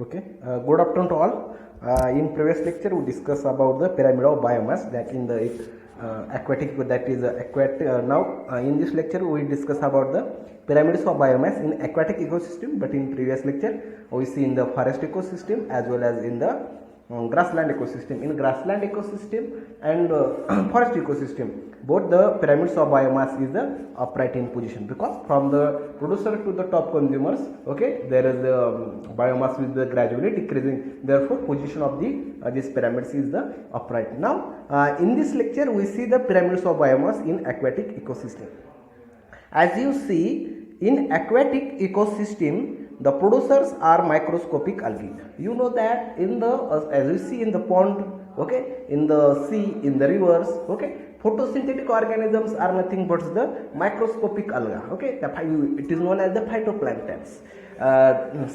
Okay, good afternoon to all. In previous lecture, we discussed about the pyramid of biomass, that in the aquatic, that is aquatic. Now, in this lecture, we discuss about the pyramids of biomass in aquatic ecosystem. But in previous lecture, we see in the forest ecosystem as well as in the grassland ecosystem. In grassland ecosystem and forest ecosystem, both the pyramids of biomass is the upright in position, because from the producer to the top consumers, okay, there is the biomass with the gradually decreasing. Therefore, position of the these pyramids is the upright. Now, in this lecture, we see the pyramids of biomass in aquatic ecosystem. As you see, in aquatic ecosystem, the producers are microscopic algae. You know that in the as you see in the pond, okay, in the sea, in the rivers, okay, photosynthetic organisms are nothing but the microscopic alga. Okay, it is known as the phytoplanktons.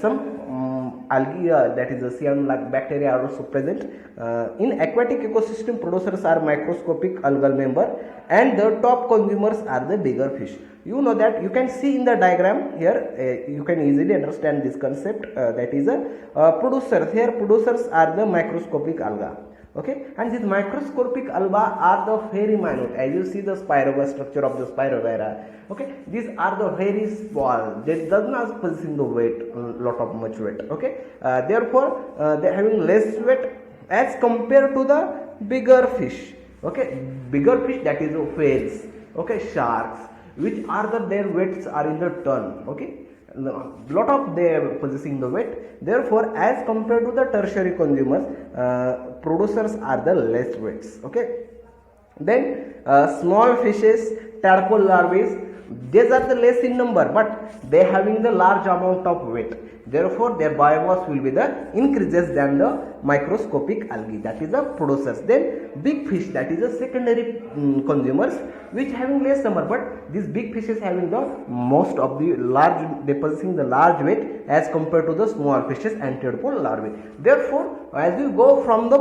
Some algae, that is the cyanide bacteria, are also present. In aquatic ecosystem, producers are microscopic algal member, and the top consumers are the bigger fish. You know that you can see in the diagram here, you can easily understand this concept, that is a producers. Here producers are the microscopic alga, okay, and these microscopic alga are the very minute. As you see the spirogyra, structure of the spirogyra, okay, these are the very small, they does not possess the weight, lot of much weight, okay, therefore they are having less weight as compared to the bigger fish, okay, bigger fish, that is whales, okay, sharks, which are their weights are in the ton, okay, lot of they are possessing the weight. Therefore, as compared to the tertiary consumers, producers are the less weights, okay. Then small fishes, tadpole larvae, these are the less in number, but they having the large amount of weight. Therefore, their biomass will be the increases than the microscopic algae, that is the producers. Then big fish, that is the secondary consumers, which having less number, but these big fishes having the most of the large, they possessing the large weight as compared to the small fishes and tadpole larvae. Therefore, as we go from the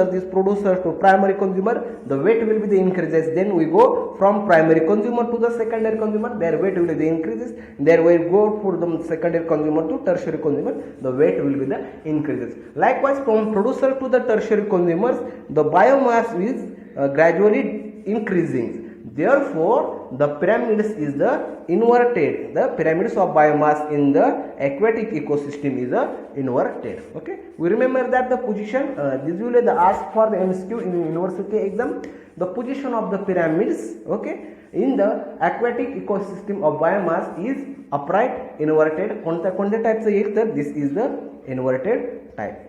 this producer to primary consumer, the weight will be the increases. Then we go from primary consumer to the secondary consumer, their weight will be the increases. There we go for the secondary consumer to tertiary consumer, the weight will be the increases. Likewise, from producer to the tertiary consumers, the biomass is gradually increasing. Therefore, the pyramids is the inverted. The pyramids of biomass in the aquatic ecosystem is inverted. Okay, we remember that the position, usually they ask for the MCQ in university exam, the position of the pyramids, okay, in the aquatic ecosystem of biomass is upright, inverted. कोणत्या टाइपचं येईल तर this is the inverted type.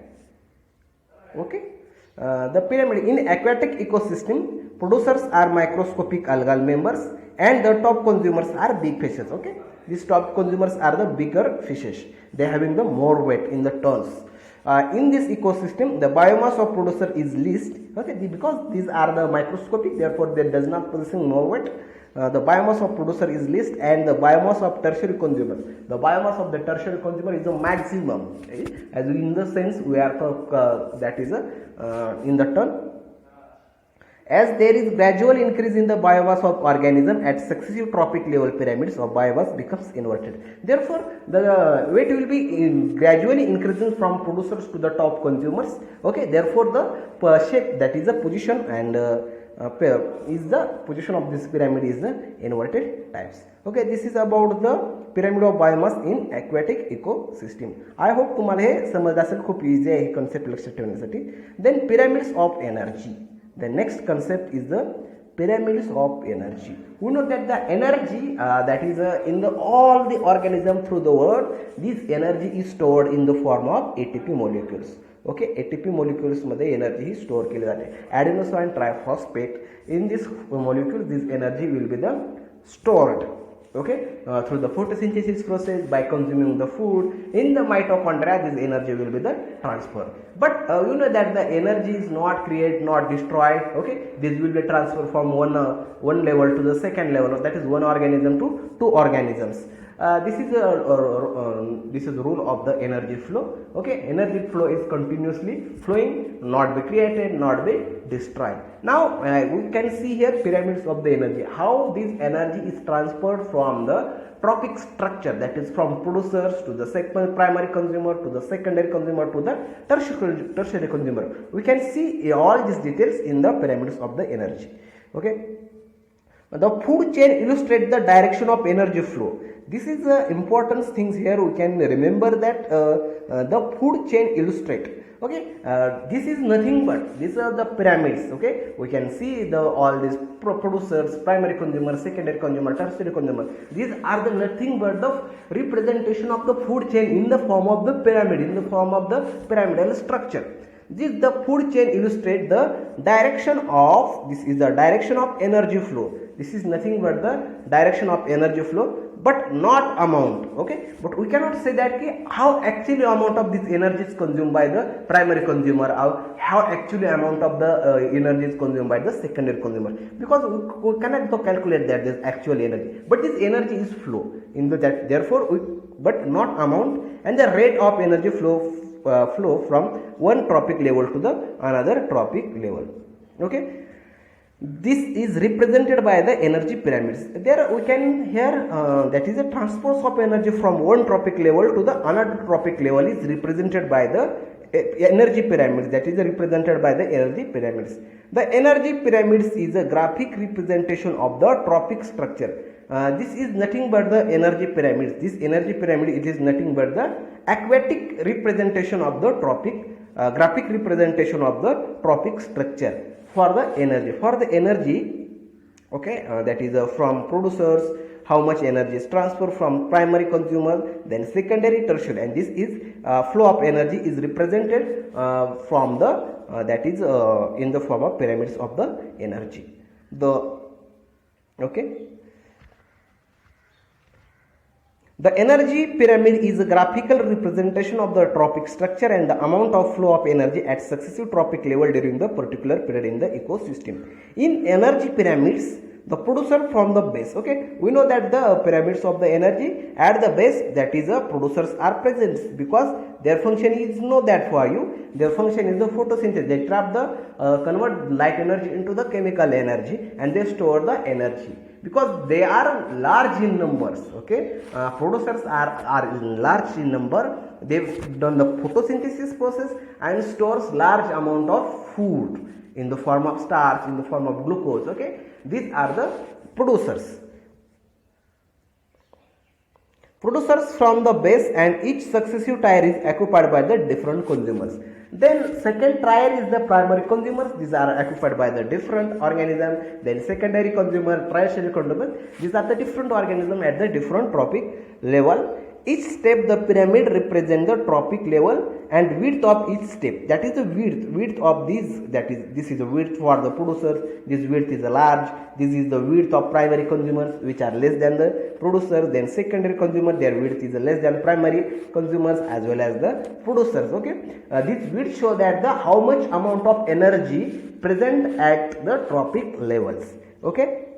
Okay, the pyramid in aquatic ecosystem, producers are microscopic algal members, and the top consumers are big fishes. Okay, these top consumers are the bigger fishes, they having the more weight in the tons. In this ecosystem, the biomass of producer is least, okay, because these are the microscopic, therefore they does not possessing more weight. The biomass of producer is least, and the biomass of tertiary consumer, the biomass of the tertiary consumer is the maximum, okay? As in the sense we are that is in the ton. As there is gradual increase in the biomass of organism at successive trophic level, pyramids of biomass becomes inverted. Therefore, the weight will be gradually increasing from producers to the top consumers. Okay, therefore the shape, that is the position, and is the position of this pyramid is the inverted types. Okay, this is about the pyramid of biomass in aquatic ecosystem. I hope तुम्हाला हे समजलं असेल, खूप easy आहे हे concept लक्षात ठेवण्यासाठी. Then pyramids of energy. The next concept is the pyramids of energy. We know that the energy, that is in all the organism through the world, this energy is stored in the form of ATP molecules. Okay, ATP molecules मध्ये energy ही store केली जाते. Adenosine triphosphate, in this molecule this energy will be the stored, okay, through the photosynthesis process, by consuming the food. In the mitochondria, this energy will be the transfer. But you know that the energy is not created, not destroyed, okay, this will be transferred from one level to the second level, that is one organism to two organisms. This is the rule of the energy flow. Okay, energy flow is continuously flowing, not be created, not be destroyed. Now we can see here pyramids of the energy, how this energy is transferred from the trophic structure, that is from producers to the primary consumer to the secondary consumer to the tertiary consumer. We can see all these details in the pyramids of the energy. Okay, the food chain illustrates the direction of energy flow. This is the important things here. We can remember that the food chain illustrate. Okay, this is nothing but these are the pyramids. Okay, we can see the all these producers, primary consumer, secondary consumer, tertiary consumer. These are the nothing but the representation of the food chain in the form of the pyramid, in the form of the pyramidal structure. This the food chain illustrate the direction of, this is the direction of energy flow. This is nothing but the direction of energy flow, but not amount. Okay, but we cannot say that how actually amount of this energy is consumed by the primary consumer, or how actually amount of the energy is consumed by the secondary consumer, because we cannot calculate that this actual energy, but this energy is flow in the that, therefore but not amount, and the rate of energy flow from one trophic level to the another trophic level. Okay, this is represented by the energy pyramids. There we can here that is a transpose of energy from one trophic level to the another trophic level is represented by the energy pyramids, that is represented by the energy pyramids. The energy pyramids is a graphic representation of the trophic structure. This is nothing but the energy pyramids. This energy pyramid, it is nothing but the aquatic representation of the trophic, graphic representation of the trophic structure for the energy. For the energy, okay, that is from producers, how much energy is transferred from primary consumer, then secondary, tertiary, and this is flow of energy is represented from the that is in the form of pyramids of the energy. The energy pyramid is a graphical representation of the trophic structure and the amount of flow of energy at successive trophic level during the particular period in the ecosystem. In energy pyramids, the producer from the base. Okay, we know that the pyramids of the energy at the base, that is the producers are present, because their function is know that for you. Their function is the photosynthesis. They trap the convert light energy into the chemical energy, and they store the energy, because they are large in numbers. Okay, producers are in large in number. They've done the photosynthesis process and stores large amount of food in the form of starch, in the form of glucose. Okay, these are the producers. Producers from the base, and each successive tier is occupied by the different consumers. Then second tier is the primary consumers. These are occupied by the different organism. Then secondary consumer, tertiary consumer. These are the different organism at the different trophic level. Each step the pyramid represents the trophic level and width of each step. That is the width of these. That is, this is the width for the producers. This width is large. This is the width of primary consumers, which are less than the producers. Then secondary consumer, their width is less than primary consumers as well as the producers. Okay, this width show that the how much amount of energy present at the trophic levels. Okay.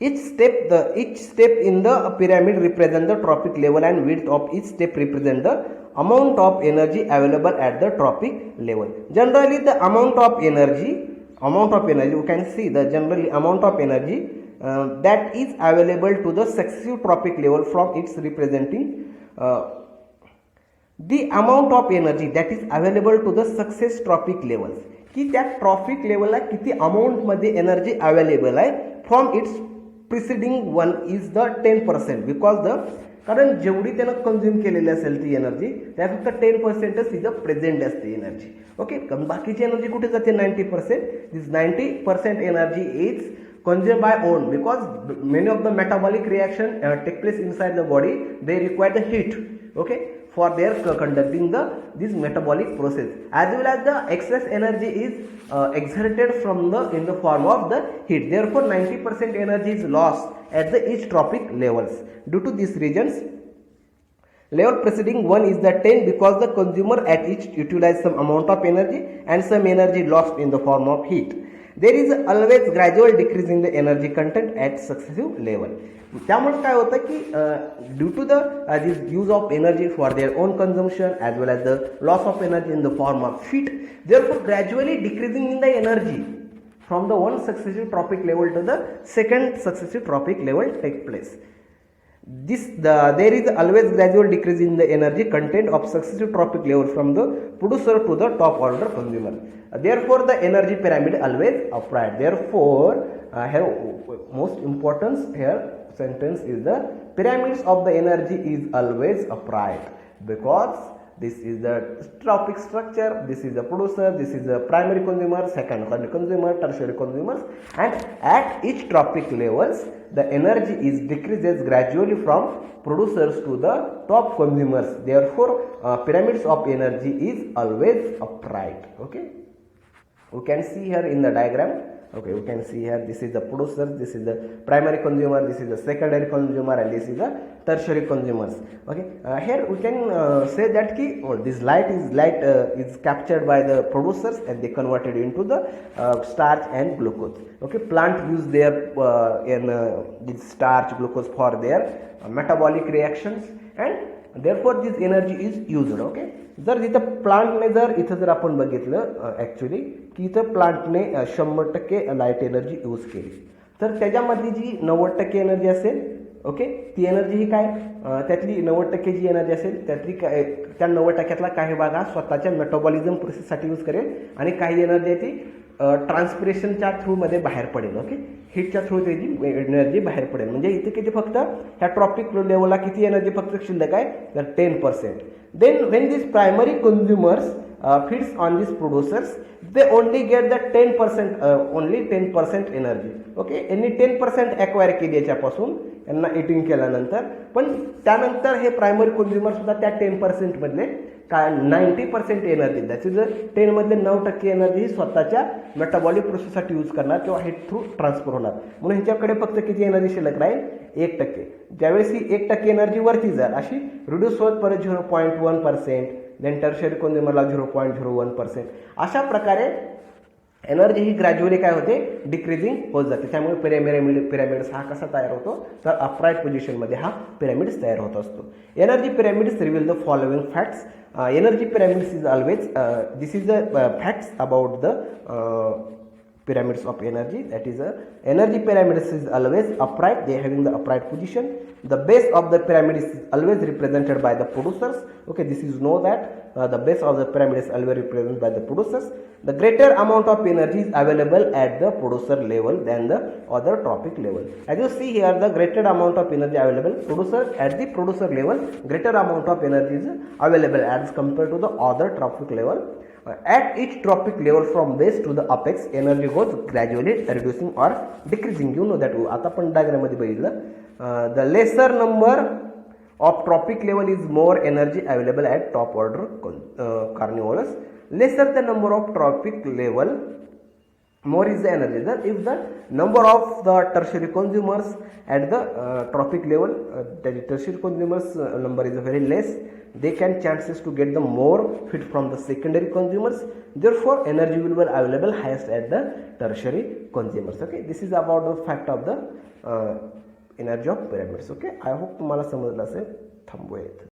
Each step in the pyramid represent the trophic level, and width of each step represent the amount of energy available at the trophic level. Generally, the amount of energy you can see the generally amount of energy that is available to the successive trophic level from its representing the amount of energy that is available to the success trophic levels. की त्या traffic लेवलला किती amount मध्ये energy available आहे from its preceding one is the 10%, because the कारण जेवढी त्यानं consume केलेली असेल ती एनर्जी त्या फक्त 10%च तिथं प्रेझेंट असते एनर्जी. ओके, कारण बाकीची एनर्जी कुठे जाते 90%. This 90% energy is consumed by own, because many of the metabolic reaction take place inside the body. They require the heat, okay, for their conducting this metabolic process, as well as the excess energy is exerted from in the form of the heat. Therefore 90% energy is lost at the each trophic levels. Due to these reasons, level preceding 1 is the 10, because the consumer at each utilize some amount of energy and some energy lost in the form of heat. There is always gradual decrease in the energy content at successive level. त्यामुळे काय होतं की due to the this use of energy for their own consumption as well as the loss of energy in the form of heat, therefore gradually decreasing in the energy from the one successive tropic level to the second successive tropic level take place. There is always gradual decrease in the energy content of successive tropic level from the producer to the top order consumer. Therefore the energy pyramid always upright. Therefore here most importance here sentence is the pyramids of the energy is always upright, because this is the tropic structure, this is the producer, this is the primary consumer, secondary consumer, tertiary consumers, and at each tropic levels the energy is decreases gradually from producers to the top consumers. Therefore pyramids of energy is always upright. Okay, we can see here in the diagram. Okay, you can see here, this is the producer, this is the primary consumer, this is the secondary consumer, and this is the tertiary consumers. Okay, here we can say that ki this light is captured by the producers and they converted into the starch and glucose. Okay, plant use their this starch glucose for their metabolic reactions, and therefore this energy is used. Okay, जर इथं प्लांटने इथं जर आपण बघितलं actually की इथं प्लांटने 100% light energy use केली, तर त्याच्यामधली जी 90% एनर्जी असेल, ओके, ती एनर्जी ही काय त्यातली 90% जी एनर्जी असेल त्यातली काय त्या 90%तला काही भाग हा स्वतःच्या मेटाबॉलिझम प्रोसेससाठी यूज करेल आणि काही एनर्जी आहे ती ट्रान्सपिरेशनच्या थ्रूमध्ये बाहेर पडेल. ओके, हीटच्या थ्रू त्याची एनर्जी बाहेर पडेल. म्हणजे इथे किती फक्त ह्या ट्रॉपिक लेवलला किती एनर्जी फक्त शिल्लक आहे, तर 10%. Then when these primary consumers feeds on these producers, they only get the 10% only 10% energy. Okay, यांनी 10% acquire केली याच्यापासून यांना इटिंग केल्यानंतर, पण त्यानंतर हे प्रायमरी कंझ्युमर सुद्धा त्या 10% मधले काय 90% एनर्जी, दॅट इज 10 मधले 9% एनर्जी ही स्वतःच्या मेटाबॉलिक प्रोसेससाठी यूज करणार किंवा हीट थ्रू ट्रान्सफर होणार. म्हणून ह्याच्याकडे फक्त किती एनर्जी शिल्लक राहील, 1%. ज्यावेळेस ही 1% एनर्जी वरती जाईल अशी रिड्यूस होत परत 0.1%, देन टर्शरी कंझ्युमरला 0.01%. अशा प्रकारे एनर्जी ही ग्रॅज्युअली काय होते, डिक्रीजिंग होत जाते. त्यामुळे पिरॅमिड्स हा कसा तयार होतो, तर अपराईट पोझिशनमध्ये हा पिरॅमिड्स तयार होत असतो. Energy pyramids reveal the following facts. Energy pyramids is always this is the facts about the pyramids of energy. That is energy pyramids is always upright, they having the upright position. The base of the pyramid is always represented by the producers. Okay, this is know that the base of the pyramid is always represented by the producers. The greater amount of energy is available at the producer level than the other tropic level. As you see here, the greater amount of energy available producer at the producer level, greater amount of energy is available as compared to the other tropic level. At each tropic level from base to the apex, energy goes gradually reducing or decreasing. You know that. आता पण diagram मध्ये बघितलं, the lesser number of tropic level is more energy available at top order carnivorous. Lesser the number of tropic level, more is the energy. That if the number of the tertiary consumers at the tropic level, the tertiary consumers number is very less, they can chances to get the more feed from the secondary consumers. Therefore energy will be available highest at the tertiary consumers. Okay, this is about the fact of the energy of pyramids. Okay, I hope तुम्हाला समजलं असेल. थांबूया.